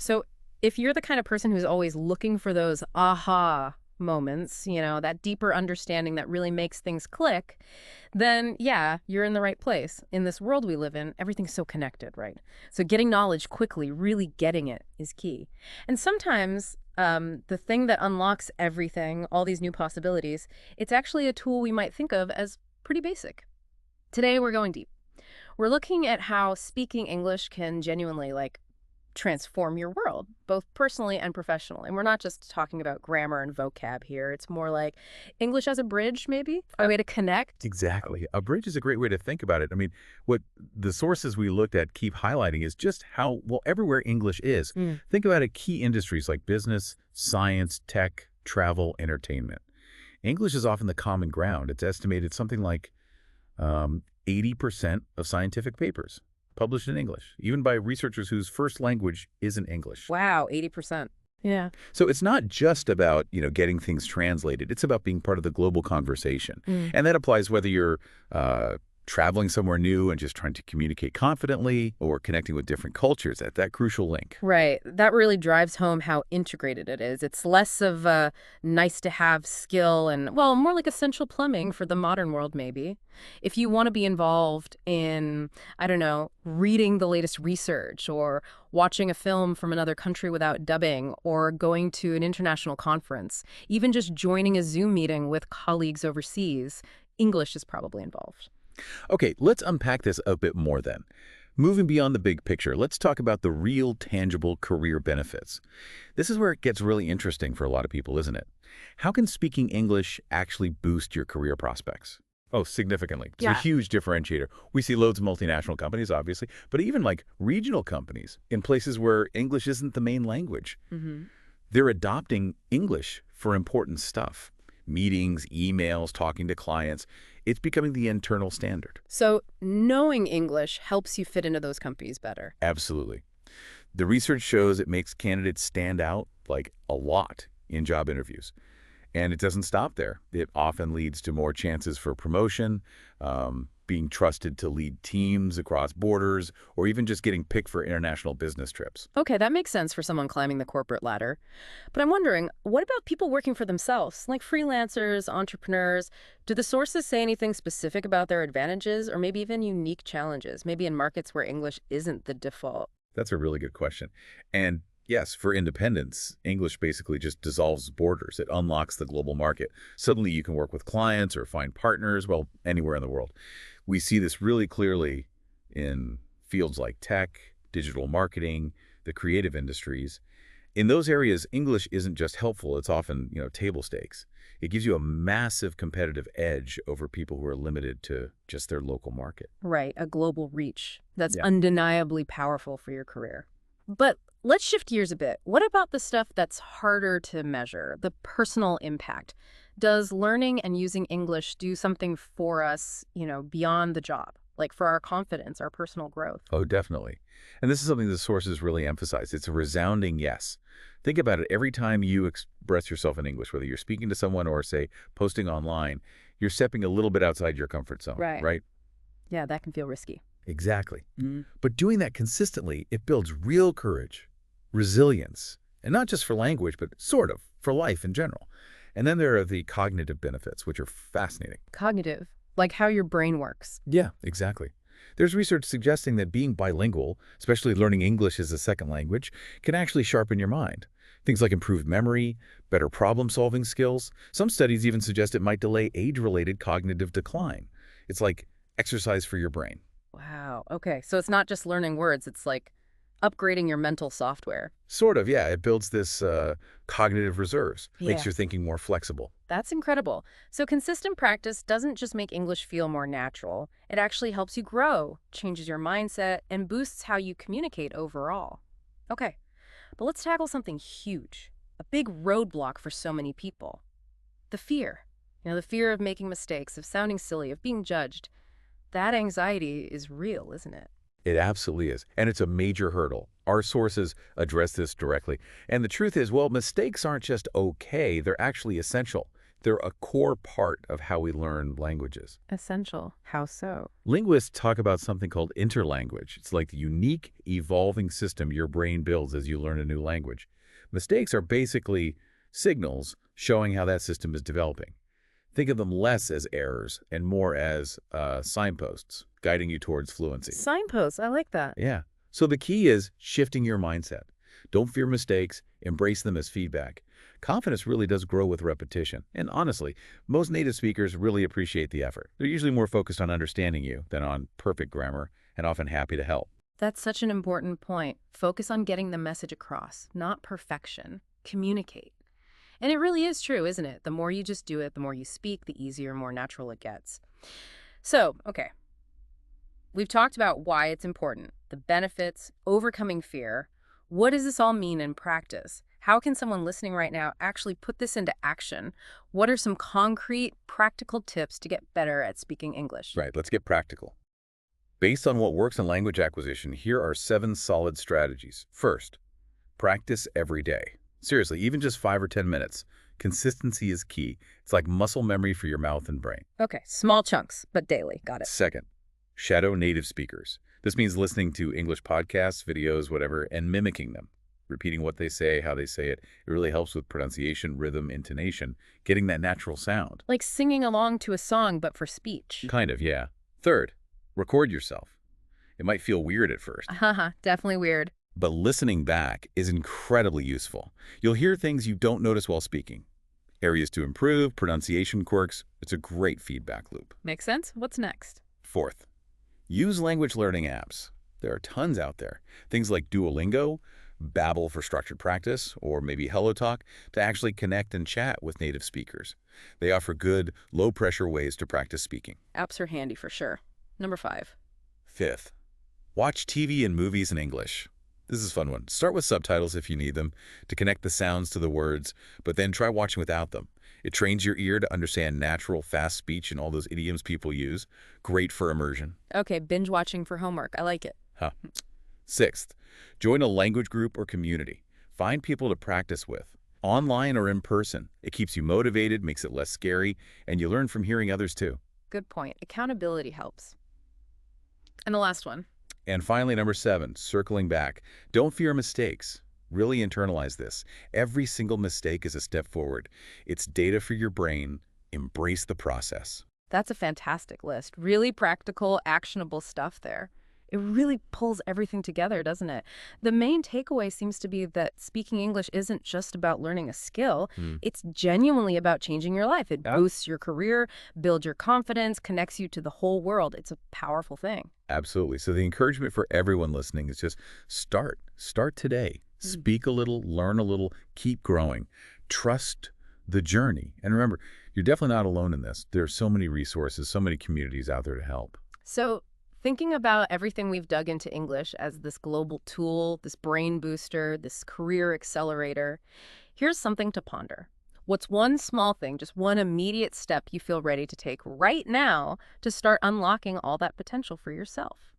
So if you're the kind of person who's always looking for those aha moments, that deeper understanding that really makes things click, then yeah, you're in the right place. In this world we live in, everything's so connected, right? So getting knowledge quickly, really getting it is key. And sometimes the thing that unlocks everything, all these new possibilities, it's actually a tool we might think of as pretty basic. Today we're going deep. We're looking at how speaking English can genuinely, transform your world, both personally and professionally. And we're not just talking about grammar and vocab here. It's more like English as a bridge, maybe, a way to connect. Exactly. A bridge is a great way to think about it. I mean, what the sources we looked at keep highlighting is just how, well, everywhere English is. Think about it, key industries like business, science, tech, travel, entertainment. English is often the common ground. It's estimated something like 80% of scientific papers published in English, even by researchers whose first language isn't English. Wow, 80%. Yeah. So it's not just about, getting things translated. It's about being part of the global conversation. And that applies whether you're traveling somewhere new and just trying to communicate confidently or connecting with different cultures at that crucial link. Right. That really drives home how integrated it is. It's less of a nice to have skill and, well, more like essential plumbing for the modern world, maybe. If you want to be involved in, I don't know, reading the latest research or watching a film from another country without dubbing or going to an international conference, even just joining a Zoom meeting with colleagues overseas, English is probably involved. Okay, let's unpack this a bit more then. Moving beyond the big picture, let's talk about the real, tangible career benefits. This is where it gets really interesting for a lot of people, isn't it? How can speaking English actually boost your career prospects? Oh, significantly. It's a huge differentiator. We see loads of multinational companies, obviously, but even like regional companies in places where English isn't the main language. They're adopting English for important stuff. Meetings, emails, talking to clients. It's becoming the internal standard. So knowing English helps you fit into those companies better. Absolutely. The research shows it makes candidates stand out like a lot in job interviews. And it doesn't stop there. It often leads to more chances for promotion, being trusted to lead teams across borders, or even just getting picked for international business trips. Okay, that makes sense for someone climbing the corporate ladder. But I'm wondering, what about people working for themselves, like freelancers, entrepreneurs? Do the sources say anything specific about their advantages or maybe even unique challenges, maybe in markets where English isn't the default? That's a really good question. And yes, for independence, English basically just dissolves borders. It unlocks the global market. Suddenly you can work with clients or find partners, well, anywhere in the world. We see this really clearly in fields like tech, digital marketing, the creative industries. In those areas, English isn't just helpful, it's often, table stakes. It gives you a massive competitive edge over people who are limited to just their local market. Right, a global reach. That's Yeah. undeniably powerful for your career. But let's shift gears a bit. What about the stuff that's harder to measure, the personal impact? Does learning and using English do something for us, beyond the job, like for our confidence, our personal growth? Oh, definitely. And this is something the sources really emphasize. It's a resounding yes. Think about it. Every time you express yourself in English, whether you're speaking to someone or, say, posting online, you're stepping a little bit outside your comfort zone, Right. right? Yeah, that can feel risky. Exactly. But doing that consistently, it builds real courage, resilience, and not just for language, but sort of for life in general. And then there are the cognitive benefits, which are fascinating. Cognitive, like how your brain works. Yeah, exactly. There's research suggesting that being bilingual, especially learning English as a second language, can actually sharpen your mind. Things like improved memory, better problem-solving skills. Some studies even suggest it might delay age-related cognitive decline. It's like exercise for your brain. Wow. Okay. So it's not just learning words, it's like upgrading your mental software. Sort of, yeah. It builds this cognitive reserves, makes Yeah. your thinking more flexible. That's incredible. So consistent practice doesn't just make English feel more natural. It actually helps you grow, changes your mindset, and boosts how you communicate overall. Okay. But let's tackle something huge, a big roadblock for so many people. The fear. The fear of making mistakes, of sounding silly, of being judged. That anxiety is real, isn't it? It absolutely is. And it's a major hurdle. Our sources address this directly. And the truth is, well, mistakes aren't just okay, they're actually essential. They're a core part of how we learn languages. Essential. How so? Linguists talk about something called interlanguage. It's like the unique, evolving system your brain builds as you learn a new language. Mistakes are basically signals showing how that system is developing. Think of them less as errors and more as signposts guiding you towards fluency. Signposts. I like that. Yeah. So the key is shifting your mindset. Don't fear mistakes. Embrace them as feedback. Confidence really does grow with repetition. And honestly, most native speakers really appreciate the effort. They're usually more focused on understanding you than on perfect grammar and often happy to help. That's such an important point. Focus on getting the message across, not perfection. Communicate. And it really is true, isn't it? The more you just do it, the more you speak, the easier, more natural it gets. So, okay, we've talked about why it's important, the benefits, overcoming fear. What does this all mean in practice? How can someone listening right now actually put this into action? What are some concrete, practical tips to get better at speaking English? Right, let's get practical. Based on what works in language acquisition, here are 7 solid strategies. First, practice every day. Seriously, even just 5 or 10 minutes. Consistency is key. It's like muscle memory for your mouth and brain. Okay, small chunks, but daily. Got it. Second, shadow native speakers. This means listening to English podcasts, videos, whatever, and mimicking them. Repeating what they say, how they say it. It really helps with pronunciation, rhythm, intonation, getting that natural sound. Like singing along to a song, but for speech. Kind of, yeah. Third, record yourself. It might feel weird at first, Haha, definitely weird. but listening back is incredibly useful. You'll hear things you don't notice while speaking. Areas to improve, pronunciation quirks. It's a great feedback loop. Makes sense? What's next? Fourth, use language learning apps. There are tons out there. Things like Duolingo, Babbel for structured practice, or maybe HelloTalk to actually connect and chat with native speakers. They offer good, low-pressure ways to practice speaking. Apps are handy for sure. Number 5. Fifth, watch TV and movies in English. This is a fun one. Start with subtitles if you need them to connect the sounds to the words, but then try watching without them. It trains your ear to understand natural, fast speech and all those idioms people use. Great for immersion. Okay, binge watching for homework. I like it. Huh. Sixth, join a language group or community. Find people to practice with, online or in person. It keeps you motivated, makes it less scary, and you learn from hearing others too. Good point. Accountability helps. And the last one. And finally, number 7, circling back. Don't fear mistakes. Really internalize this. Every single mistake is a step forward. It's data for your brain. Embrace the process. That's a fantastic list. Really practical, actionable stuff there. It really pulls everything together, doesn't it? The main takeaway seems to be that speaking English isn't just about learning a skill. It's genuinely about changing your life. It boosts your career, builds your confidence, connects you to the whole world. It's a powerful thing. Absolutely. So the encouragement for everyone listening is just start. Start today. Speak a little, learn a little, keep growing. Trust the journey. And remember, you're definitely not alone in this. There are so many resources, so many communities out there to help. So thinking about everything we've dug into English as this global tool, this brain booster, this career accelerator, here's something to ponder. What's one small thing, just one immediate step you feel ready to take right now to start unlocking all that potential for yourself?